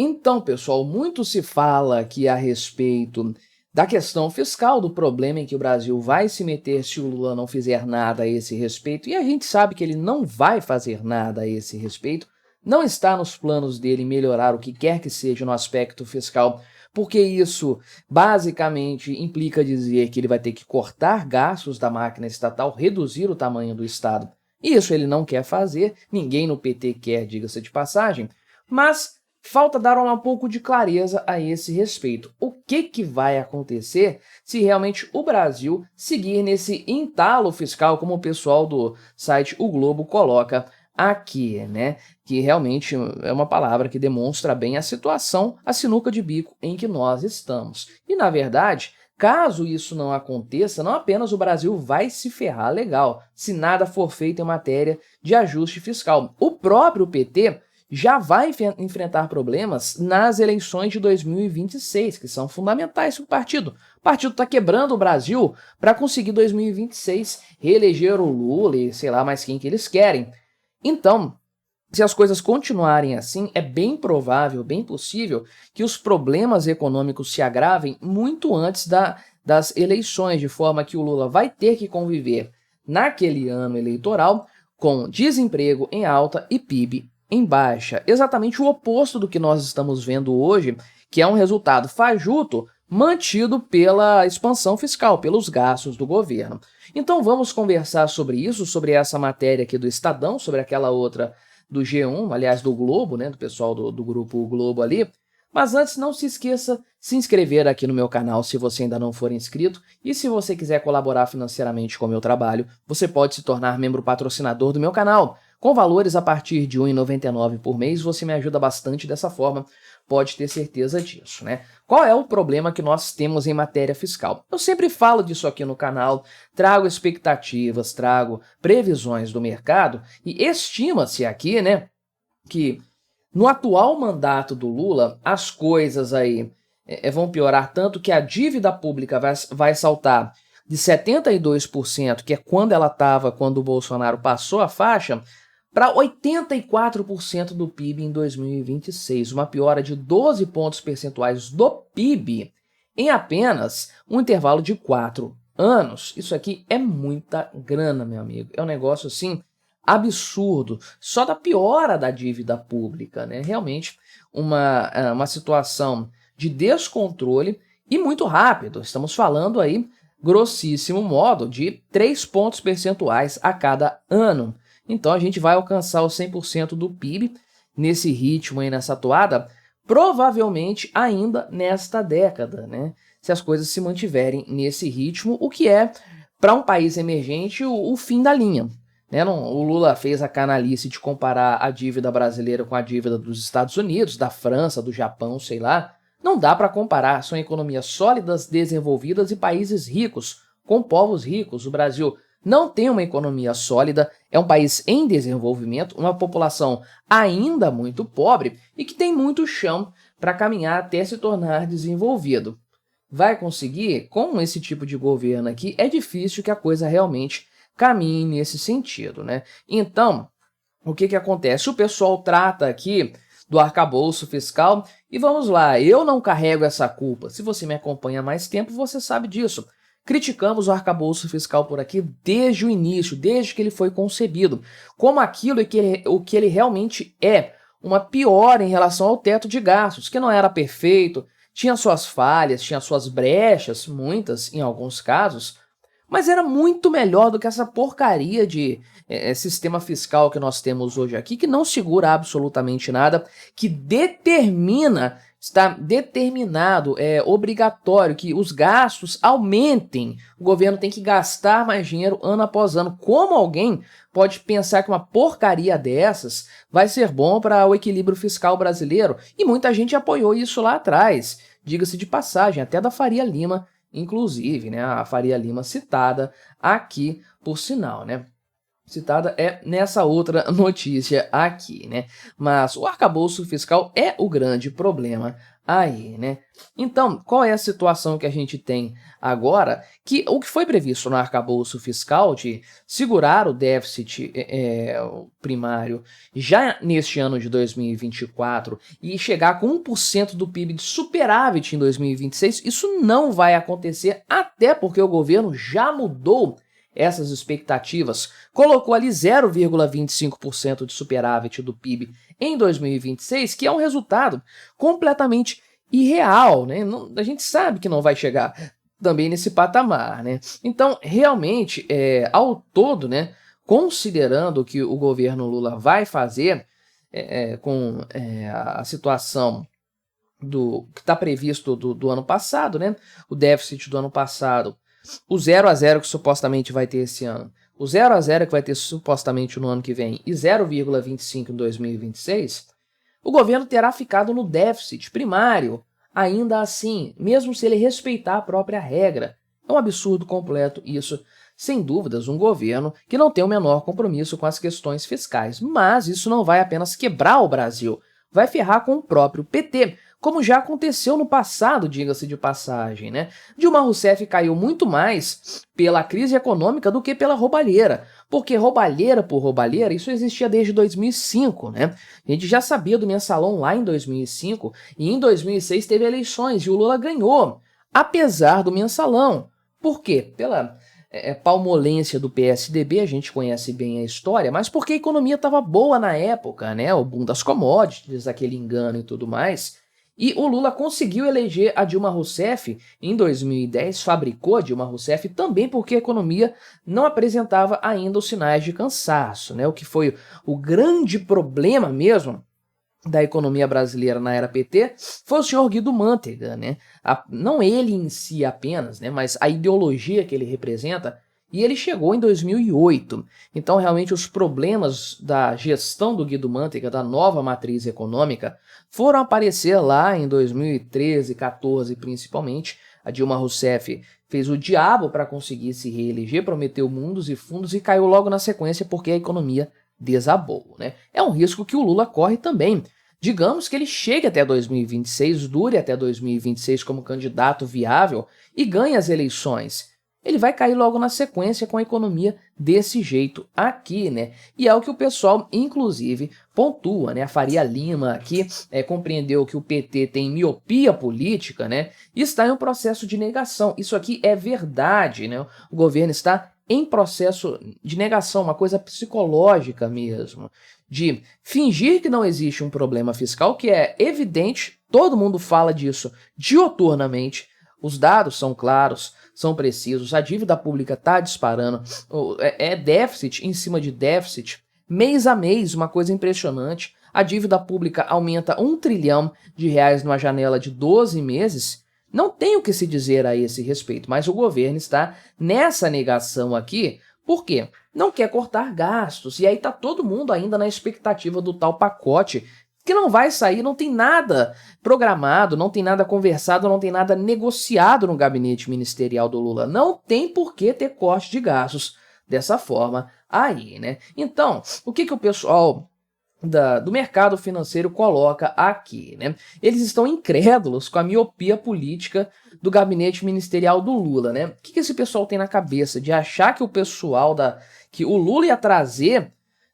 Então, pessoal, muito se fala aqui a respeito da questão fiscal, do problema em que o Brasil vai se meter se o Lula não fizer nada a esse respeito, e a gente sabe que ele não vai fazer nada a esse respeito, não está nos planos dele melhorar o que quer que seja no aspecto fiscal, porque isso basicamente implica dizer que ele vai ter que cortar gastos da máquina estatal, reduzir o tamanho do Estado. Isso ele não quer fazer, ninguém no PT quer, diga-se de passagem, mas falta dar um pouco de clareza a esse respeito. O que vai acontecer se realmente o Brasil seguir nesse entalo fiscal, como o pessoal do site O Globo coloca aqui, né? Que realmente é uma palavra que demonstra bem a situação, a sinuca de bico em que nós estamos. E, na verdade, caso isso não aconteça, não apenas o Brasil vai se ferrar legal, se nada for feito em matéria de ajuste fiscal. O próprio PT já vai enfrentar problemas nas eleições de 2026, que são fundamentais para o partido. O partido está quebrando o Brasil para conseguir 2026 reeleger o Lula e sei lá mais quem que eles querem. Então, se as coisas continuarem assim, é bem provável, bem possível, que os problemas econômicos se agravem muito antes das eleições, de forma que o Lula vai ter que conviver naquele ano eleitoral com desemprego em alta e PIB em baixa. Exatamente o oposto do que nós estamos vendo hoje, que é um resultado fajuto mantido pela expansão fiscal, pelos gastos do governo. Então vamos conversar sobre isso, sobre essa matéria aqui do Estadão, sobre aquela outra do G1, aliás do Globo, né, do pessoal do grupo Globo ali. Mas antes, não se esqueça de se inscrever aqui no meu canal se você ainda não for inscrito, e se você quiser colaborar financeiramente com o meu trabalho, você pode se tornar membro patrocinador do meu canal. Com valores a partir de R$ 1,99 por mês, você me ajuda bastante dessa forma, pode ter certeza disso, né? Qual é o problema que nós temos em matéria fiscal? Eu sempre falo disso aqui no canal, trago expectativas, trago previsões do mercado, e estima-se aqui, né, que no atual mandato do Lula, as coisas aí vão piorar tanto que a dívida pública vai saltar de 72%, que é quando ela estava quando o Bolsonaro passou a faixa, para 84% do PIB em 2026, uma piora de 12 pontos percentuais do PIB em apenas um intervalo de 4 anos. Isso aqui é muita grana, meu amigo. É um negócio assim absurdo, só da piora da dívida pública, né? Realmente uma situação de descontrole e muito rápido. Estamos falando aí, grossíssimo modo, de 3 pontos percentuais a cada ano. Então a gente vai alcançar os 100% do PIB nesse ritmo aí, nessa toada, provavelmente ainda nesta década, né? Se as coisas se mantiverem nesse ritmo, o que é, para um país emergente, o fim da linha. Né? O Lula fez a canalice de comparar a dívida brasileira com a dívida dos Estados Unidos, da França, do Japão, sei lá. Não dá para comparar, são economias sólidas, desenvolvidas e países ricos, com povos ricos. O Brasil não tem uma economia sólida, é um país em desenvolvimento, uma população ainda muito pobre e que tem muito chão para caminhar até se tornar desenvolvido. Vai conseguir? Com esse tipo de governo aqui, é difícil que a coisa realmente caminhe nesse sentido, né? Então, o que acontece? O pessoal trata aqui do arcabouço fiscal e vamos lá, eu não carrego essa culpa. Se você me acompanha há mais tempo, você sabe disso. Criticamos o arcabouço fiscal por aqui desde o início, desde que ele foi concebido, como aquilo o que ele realmente é, uma piora em relação ao teto de gastos, que não era perfeito, tinha suas falhas, tinha suas brechas, muitas em alguns casos, mas era muito melhor do que essa porcaria de sistema fiscal que nós temos hoje aqui, que não segura absolutamente nada, que determina, está determinado, é obrigatório que os gastos aumentem. O governo tem que gastar mais dinheiro ano após ano. Como alguém pode pensar que uma porcaria dessas vai ser bom para o equilíbrio fiscal brasileiro? E muita gente apoiou isso lá atrás, diga-se de passagem, até da Faria Lima, inclusive, né, a Faria Lima citada aqui por sinal, né? citada é nessa outra notícia aqui, né? Mas o arcabouço fiscal é o grande problema aí, né? Então, qual é a situação que a gente tem agora? Que o que foi previsto no arcabouço fiscal de segurar o déficit primário já neste ano de 2024 e chegar com 1% do PIB de superávit em 2026, isso não vai acontecer, até porque o governo já mudou essas expectativas, colocou ali 0,25% de superávit do PIB em 2026, que é um resultado completamente irreal, né? A gente sabe que não vai chegar também nesse patamar, né? Então, realmente, ao todo, né, considerando o que o governo Lula vai fazer com a situação do que está previsto do ano passado, né? O déficit do ano passado, o 0 a 0 que supostamente vai ter esse ano, o 0 a 0 que vai ter supostamente no ano que vem e 0,25 em 2026, o governo terá ficado no déficit primário, ainda assim, mesmo se ele respeitar a própria regra. É um absurdo completo isso, sem dúvidas, um governo que não tem o menor compromisso com as questões fiscais. Mas isso não vai apenas quebrar o Brasil, vai ferrar com o próprio PT, como já aconteceu no passado, diga-se de passagem, né? Dilma Rousseff caiu muito mais pela crise econômica do que pela roubalheira, porque roubalheira por roubalheira, isso existia desde 2005, né? A gente já sabia do mensalão lá em 2005 e em 2006 teve eleições e o Lula ganhou, apesar do mensalão. Por quê? Pela palmolência do PSDB, a gente conhece bem a história, mas porque a economia estava boa na época, né? O boom das commodities, aquele engano e tudo mais. E o Lula conseguiu eleger a Dilma Rousseff em 2010, fabricou a Dilma Rousseff também porque a economia não apresentava ainda os sinais de cansaço, né? O que foi o grande problema mesmo da economia brasileira na era PT foi o senhor Guido Mantega, né? Não ele em si apenas, né? Mas a ideologia que ele representa. E ele chegou em 2008. Então, realmente, os problemas da gestão do Guido Mantega, da nova matriz econômica, foram aparecer lá em 2013, 14 principalmente. A Dilma Rousseff fez o diabo para conseguir se reeleger, prometeu mundos e fundos e caiu logo na sequência porque a economia desabou, né? É um risco que o Lula corre também. Digamos que ele chegue até 2026, dure até 2026 como candidato viável e ganhe as eleições. Ele vai cair logo na sequência com a economia desse jeito aqui, né? E é o que o pessoal, inclusive, pontua, né? A Faria Lima aqui compreendeu que o PT tem miopia política, né? E está em um processo de negação. Isso aqui é verdade, né? O governo está em processo de negação, uma coisa psicológica mesmo, de fingir que não existe um problema fiscal, que é evidente, todo mundo fala disso dioturnamente, os dados são claros, são precisos, a dívida pública está disparando, é déficit em cima de déficit, mês a mês, uma coisa impressionante, a dívida pública aumenta R$ 1 trilhão numa janela de 12 meses, não tem o que se dizer a esse respeito, mas o governo está nessa negação aqui, por quê? Não quer cortar gastos, e aí tá todo mundo ainda na expectativa do tal pacote, que não vai sair, não tem nada programado, não tem nada conversado, não tem nada negociado no gabinete ministerial do Lula. Não tem por que ter corte de gastos dessa forma aí, né? Então, o que o pessoal do mercado financeiro coloca aqui, né? Eles estão incrédulos com a miopia política do gabinete ministerial do Lula, né? O que esse pessoal tem na cabeça de achar que que o Lula ia trazer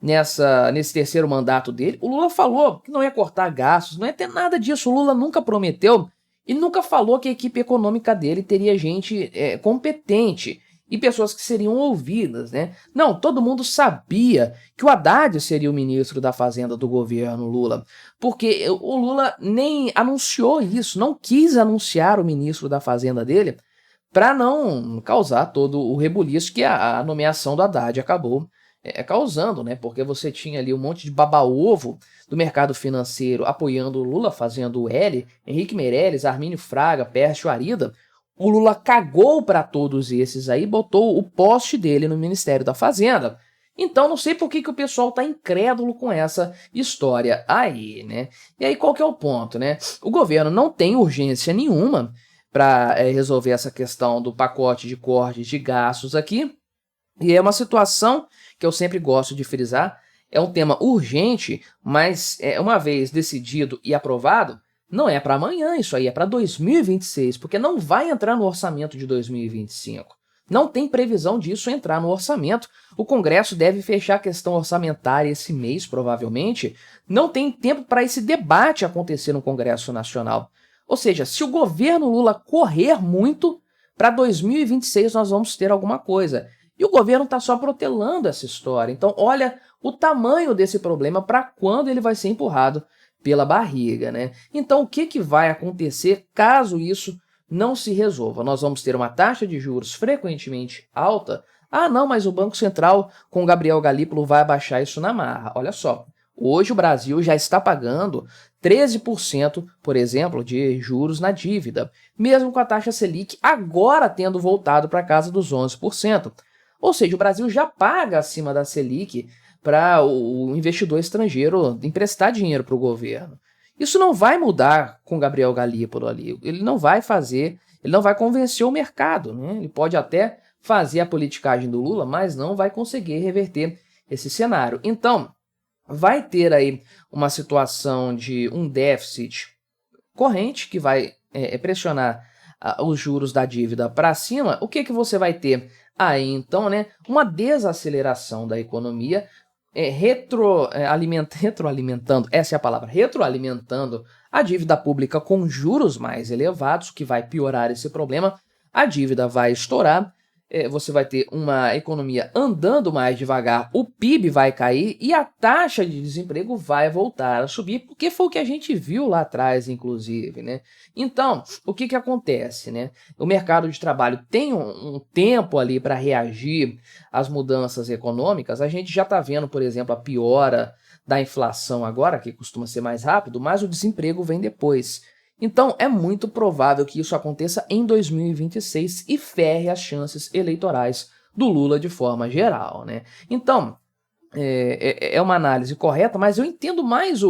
nesse terceiro mandato dele? O Lula falou que não ia cortar gastos, não ia ter nada disso. O Lula nunca prometeu e nunca falou que a equipe econômica dele teria gente competente e pessoas que seriam ouvidas, né? Não, todo mundo sabia que o Haddad seria o ministro da Fazenda do governo Lula, porque o Lula nem anunciou isso, não quis anunciar o ministro da Fazenda dele para não causar todo o rebuliço que a nomeação do Haddad acabou causando, né? Porque você tinha ali um monte de baba-ovo do mercado financeiro apoiando o Lula, fazendo o L, Henrique Meirelles, Armínio Fraga, Pércio Arida. O Lula cagou para todos esses aí, botou o poste dele no Ministério da Fazenda. Então não sei por que o pessoal tá incrédulo com essa história aí, né? E aí qual que é o ponto, né? O governo não tem urgência nenhuma para resolver essa questão do pacote de cortes de gastos aqui. E é uma situação que eu sempre gosto de frisar, é um tema urgente, mas uma vez decidido e aprovado, não é para amanhã isso aí, é para 2026, porque não vai entrar no orçamento de 2025. Não tem previsão disso entrar no orçamento. O Congresso deve fechar a questão orçamentária esse mês, provavelmente. Não tem tempo para esse debate acontecer no Congresso Nacional. Ou seja, se o governo Lula correr muito, para 2026 nós vamos ter alguma coisa. E o governo está só protelando essa história. Então, olha o tamanho desse problema para quando ele vai ser empurrado pela barriga, né? Então, o que vai acontecer caso isso não se resolva? Nós vamos ter uma taxa de juros frequentemente alta. Ah, não, mas o Banco Central com o Gabriel Galípolo vai abaixar isso na marra. Olha só, hoje o Brasil já está pagando 13%, por exemplo, de juros na dívida, mesmo com a taxa Selic agora tendo voltado para casa dos 11%. Ou seja, o Brasil já paga acima da Selic para o investidor estrangeiro emprestar dinheiro para o governo. Isso não vai mudar com Gabriel Galípolo ali. Ele não vai convencer o mercado, né? Ele pode até fazer a politicagem do Lula, mas não vai conseguir reverter esse cenário. Então, vai ter aí uma situação de um déficit corrente que vai pressionar os juros da dívida para cima. O que você vai ter aí, então, né? Uma desaceleração da economia, retroalimentando, essa é a palavra, retroalimentando a dívida pública com juros mais elevados, que vai piorar esse problema. A dívida vai estourar, você vai ter uma economia andando mais devagar, o PIB vai cair e a taxa de desemprego vai voltar a subir, porque foi o que a gente viu lá atrás, inclusive, né? Então, o que acontece, né? O mercado de trabalho tem um tempo ali para reagir às mudanças econômicas. A gente já está vendo, por exemplo, a piora da inflação agora, que costuma ser mais rápido, mas o desemprego vem depois. Então, é muito provável que isso aconteça em 2026 e ferre as chances eleitorais do Lula de forma geral, né? Então, é uma análise correta, mas eu entendo mais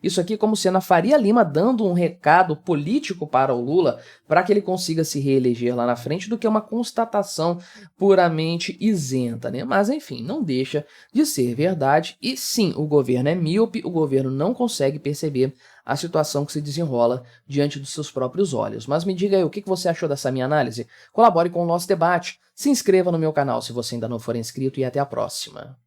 isso aqui como sendo a Faria Lima dando um recado político para o Lula para que ele consiga se reeleger lá na frente do que uma constatação puramente isenta, né? Mas, enfim, não deixa de ser verdade. E sim, o governo é míope, o governo não consegue perceber a situação que se desenrola diante dos seus próprios olhos. Mas me diga aí, o que você achou dessa minha análise? Colabore com o nosso debate, se inscreva no meu canal se você ainda não for inscrito e até a próxima.